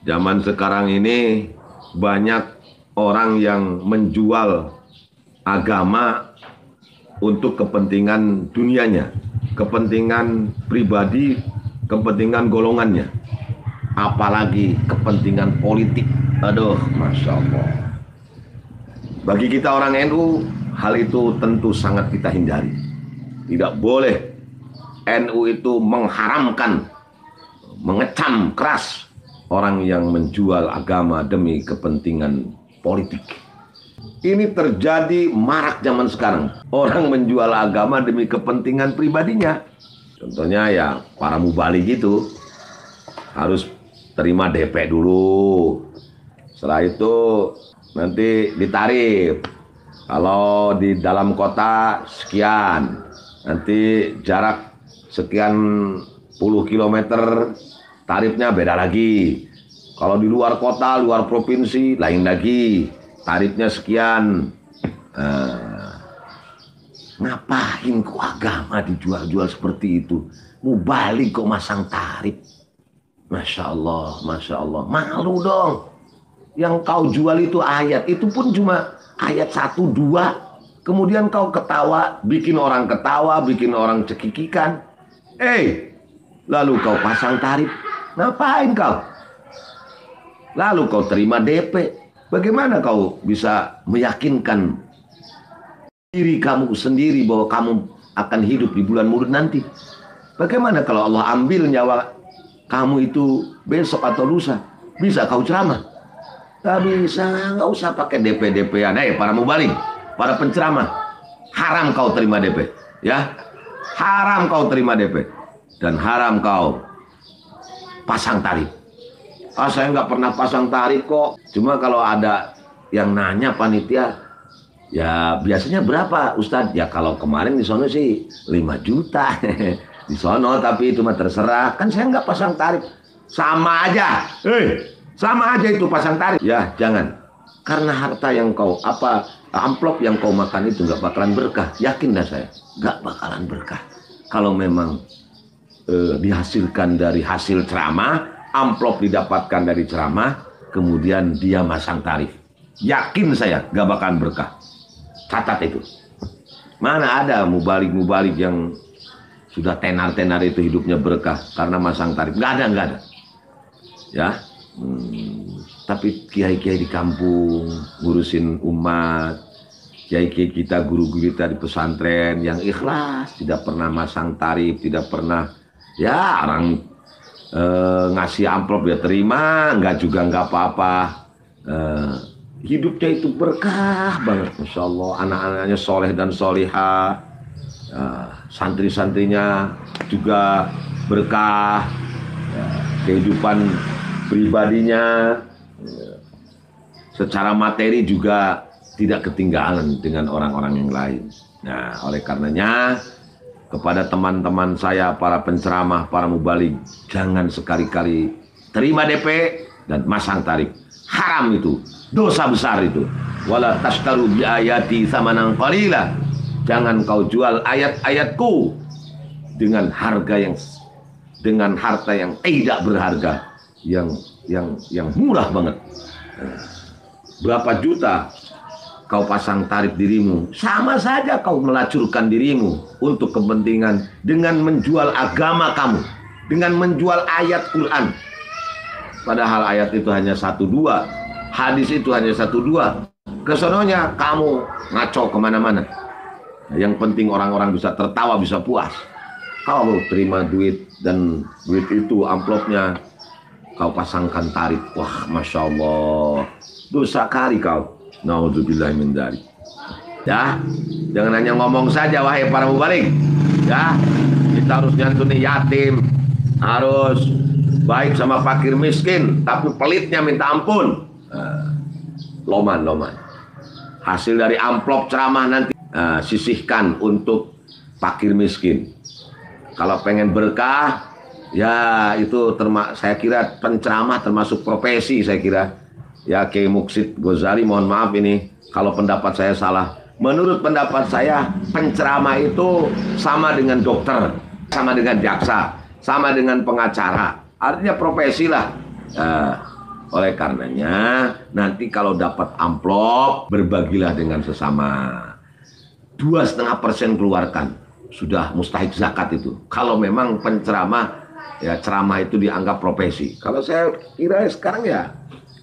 Zaman sekarang ini banyak orang yang menjual agama untuk kepentingan dunianya, kepentingan pribadi, kepentingan golongannya, apalagi kepentingan politik. Aduh, Masya Allah. Bagi kita orang NU, hal itu tentu sangat kita hindari. Tidak boleh NU itu mengharamkan, mengecam keras orang yang menjual agama demi kepentingan politik. Ini terjadi marak zaman sekarang. Orang menjual agama demi kepentingan pribadinya. Contohnya ya para mubalik gitu. Harus terima DP dulu. Setelah itu nanti ditarif. Kalau di dalam kota sekian. Nanti jarak sekian puluh kilometer tarifnya beda lagi. Kalau di luar kota, luar provinsi, lain lagi. Tarifnya sekian. Ngapain kok agama dijual-jual seperti itu? Mubalik kok masang tarif. Masya Allah, Masya Allah. Malu dong. Yang kau jual itu ayat. Itu pun cuma ayat 1, 2. Kemudian kau ketawa, bikin orang ketawa, bikin orang cekikikan. Lalu kau pasang tarif. Ngapain kau? Lalu kau terima DP. Bagaimana kau bisa meyakinkan diri kamu sendiri bahwa kamu akan hidup di bulan Maulud nanti? Bagaimana kalau Allah ambil nyawa kamu itu besok atau lusa? Bisa kau ceramah? Gak bisa, gak usah pakai DP-DP-an. Para mubalik, para penceramah, haram kau terima DP. Ya, haram kau terima DP. Dan haram kau pasang tarif. Saya nggak pernah pasang tarif kok. Cuma kalau ada yang nanya panitia, ya biasanya berapa Ustadz? Ya kalau kemarin di sono sih 5 juta. Di sono, tapi itu mah terserah. Kan saya nggak pasang tarif. Sama aja. Sama aja itu pasang tarif. Ya jangan. Karena harta yang kau, amplop yang kau makan itu nggak bakalan berkah. Yakin dah saya. Nggak bakalan berkah. Kalau memang dihasilkan dari hasil ceramah, amplop didapatkan dari ceramah, kemudian dia masang tarif. Yakin saya gak bakalan berkah. Catat itu. Mana ada mubalik-mubalik yang sudah tenar-tenar itu hidupnya berkah karena masang tarif. Gak ada. Ya. Tapi kiai-kiai di kampung ngurusin umat, kiai-kiai kita, guru-guru kita di pesantren yang ikhlas, tidak pernah masang tarif, tidak pernah ya orang ngasih amplop dia terima, enggak juga enggak apa-apa. Hidupnya itu berkah banget, Masya Allah. Anak-anaknya soleh dan soleha, santri-santrinya juga berkah, kehidupan pribadinya secara materi juga tidak ketinggalan dengan orang-orang yang lain. Nah, oleh karenanya kepada teman-teman saya, para penceramah, para mubalik, jangan sekali-kali terima DP dan masang tarif. Haram itu, dosa besar itu. Wala tashtaru bi ayati tsamanan qalila. Jangan kau jual ayat-ayatku dengan harta yang tidak berharga, yang murah banget. Berapa juta kau pasang tarif dirimu, sama saja kau melacurkan dirimu untuk kepentingan dengan menjual agama kamu, dengan menjual ayat Quran. Padahal ayat itu hanya 1, 2, hadis itu hanya 1, 2. Kesononya kamu ngaco kemana-mana. Yang penting orang-orang bisa tertawa, bisa puas. Kau terima duit dan duit itu amplopnya kau pasangkan tarif. Wah, Masya Allah, dosa kali kau. Naudzubillah min dzalik. Ya, jangan hanya ngomong saja wahai para mubalik. Ya, kita harus nyantuni yatim, harus baik sama fakir miskin, tapi pelitnya minta ampun. Loman. Hasil dari amplop ceramah nanti sisihkan untuk fakir miskin. Kalau pengen berkah, ya itu saya kira penceramah termasuk profesi, saya kira. Ya, Kiai Muksid Ghazali, mohon maaf ini kalau pendapat saya salah. Menurut pendapat saya, penceramah itu sama dengan dokter, sama dengan jaksa, sama dengan pengacara. Artinya profesi lah. Oleh karenanya, nanti kalau dapat amplop, berbagilah dengan sesama. 2,5% keluarkan. Sudah mustahik zakat itu. Kalau memang penceramah, ya ceramah itu dianggap profesi. Kalau saya kira sekarang ya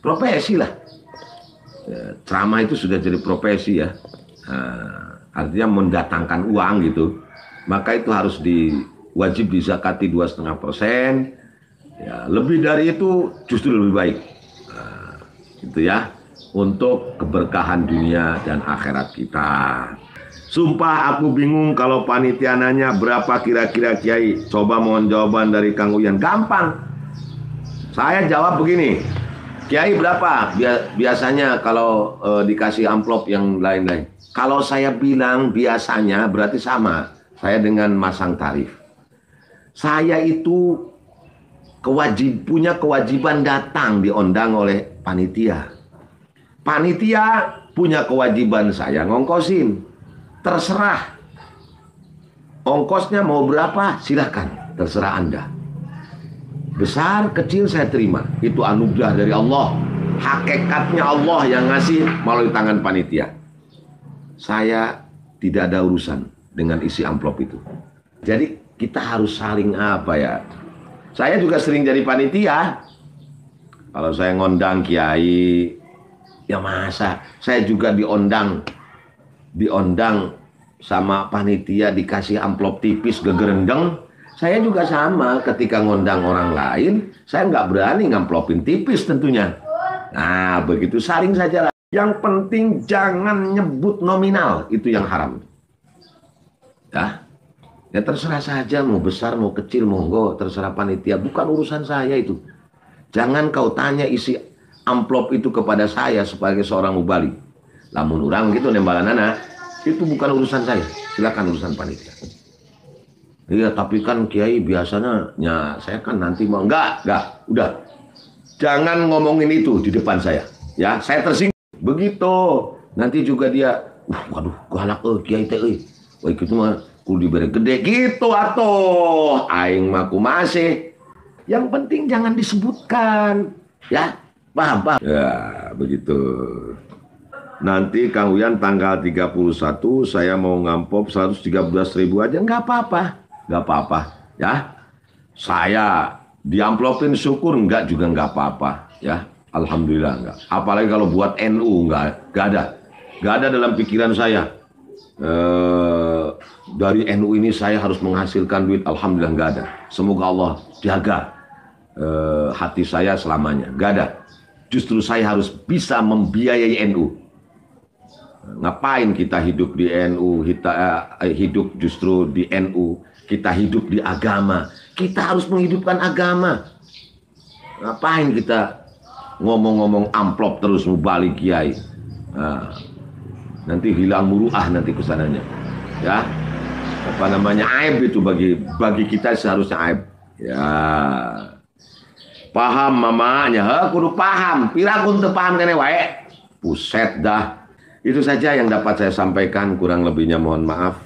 profesi lah. Ya, ceramah itu sudah jadi profesi ya. Artinya mendatangkan uang gitu. Maka itu harus wajib dizakati 2,5%. Ya, lebih dari itu justru lebih baik. Itu ya, untuk keberkahan dunia dan akhirat kita. Sumpah aku bingung kalau panitia nanya berapa kira-kira Kiai. Coba mohon jawaban dari Kang Uyan. Gampang. Saya jawab begini. Kiai berapa biasanya kalau dikasih amplop yang lain-lain? Kalau saya bilang biasanya berarti sama. Saya dengan masang tarif. Saya itu punya kewajiban datang diundang oleh panitia. Panitia punya kewajiban saya ngongkosin. Terserah. Ongkosnya mau berapa? Silakan. Terserah Anda. Besar, kecil saya terima. Itu anugerah dari Allah. Hakikatnya Allah yang ngasih melalui tangan panitia. Saya tidak ada urusan dengan isi amplop itu. Jadi kita harus saling apa ya? Saya juga sering jadi panitia. Kalau saya ngondang kiai, ya masa saya juga diondang sama panitia dikasih amplop tipis gegerendeng. Saya juga sama ketika ngondang orang lain, saya nggak berani ngamplopin tipis tentunya. Nah begitu saling saja lah. Yang penting jangan nyebut nominal, itu yang haram. Ya terserah saja, mau besar, mau kecil, monggo, terserah panitia. Bukan urusan saya itu. Jangan kau tanya isi amplop itu kepada saya sebagai seorang mubalik. Lamun orang gitu nembalan anak, itu bukan urusan saya. Silakan urusan panitia. Iya, tapi kan Kiai biasanya, ya saya kan nanti mau. Enggak, udah. Jangan ngomongin itu di depan saya. Ya, saya tersinggung. Begitu. Nanti juga dia, waduh, galak Kiai teh euy. Wah, gitu mah kudu diberi gede gitu atuh. Aing mah masih. Yang penting jangan disebutkan. Ya, paham? Ya, begitu. Nanti Kang Uyan tanggal 31 saya mau ngampop 113.000 aja, nggak apa-apa, ya. Saya diamplopin syukur enggak juga nggak apa-apa, ya. Alhamdulillah enggak. Apalagi kalau buat NU enggak ada dalam pikiran saya. Dari NU ini saya harus menghasilkan duit, alhamdulillah nggak ada. Semoga Allah jaga hati saya selamanya, nggak ada. Justru saya harus bisa membiayai NU. Ngapain kita hidup di NU, kita hidup justru di NU, kita hidup di agama. Kita harus menghidupkan agama. Ngapain kita ngomong-ngomong amplop terus mubalik kiai. Nanti hilang muruah nanti kesananya. Ya. Apa namanya, aib itu bagi kita seharusnya aib. Ya. Paham mamanya, kudu paham. Piragun teu paham kene wae. Buset dah. Itu saja yang dapat saya sampaikan, kurang lebihnya mohon maaf.